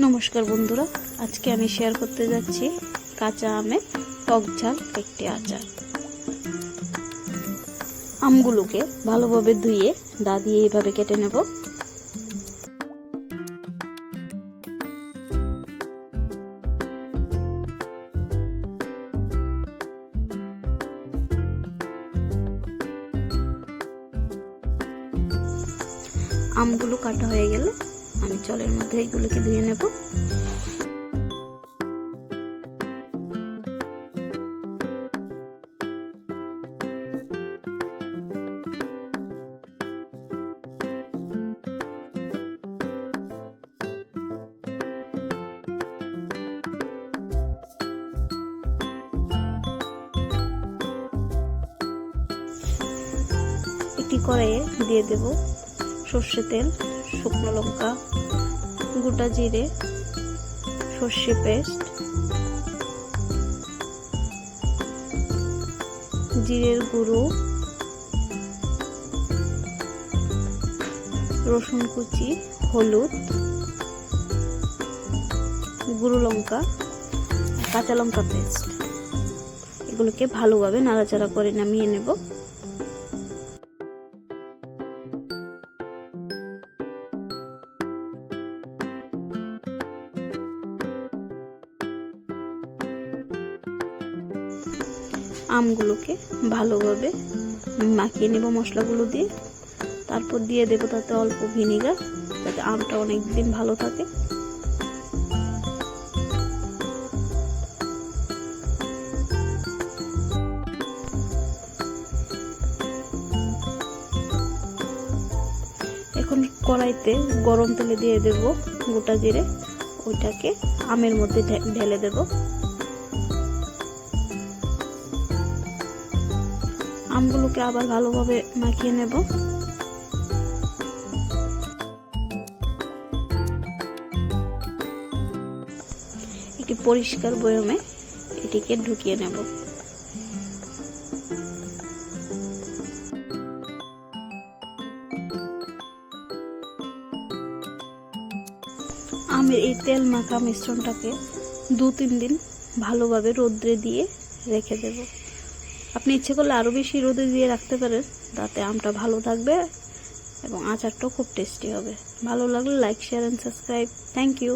নমস্কার বন্ধুরা, আজকে আমি শেয়ার করতে যাচ্ছি কাঁচা আমের টক ঝাল একটি আচার। আমগুলোকে ভালোভাবে ধুয়ে দা দিয়ে এইভাবে কেটে নেব। আমগুলো কাটা হয়ে গেলে আমি জলের মধ্যে এগুলোকে ধুয়ে নেব। একটি কড়াইয়ে দিয়ে দেব সর্ষে তেল, শুকনো লঙ্কা, গোটা জিরে, সর্ষে পেস্ট, জিরের গুঁড়ো, রসুন কুচি, হলুদ, গুঁড়ো লঙ্কা, কাঁচা লঙ্কা পেস্ট। এগুলোকে ভালোভাবে নাড়াচাড়া করে নামিয়ে নেব। আমগুলোকে ভালোভাবে মাখিয়ে নেব মশলাগুলো দিয়ে। তারপর দিয়ে দেব তাতে অল্প ভিনেগার, যাতে আমটা অনেক দিন ভালো থাকে। এখন কড়াইতে গরম তেলে দিয়ে দেব গোটা জিরে, ওইটাকে আমের মধ্যে ঢেলে দেব। আমগুলোকে আবার ভালোভাবে মাখিয়ে নেব। একটি পরিষ্কার বয়মে এটিকে ঢুকিয়ে নেব। আমের এই তেল মাখা মিশ্রণটাকে 2-3 দিন ভালোভাবে রোদ্রে দিয়ে রেখে দেব। আপনি ইচ্ছে করলে আরও বেশি রোদে দিয়ে রাখতে পারেন, তাতে আমটা ভালো থাকবে এবং আচারটাও খুব টেস্টি হবে। ভালো লাগলে like, share and subscribe. Thank you.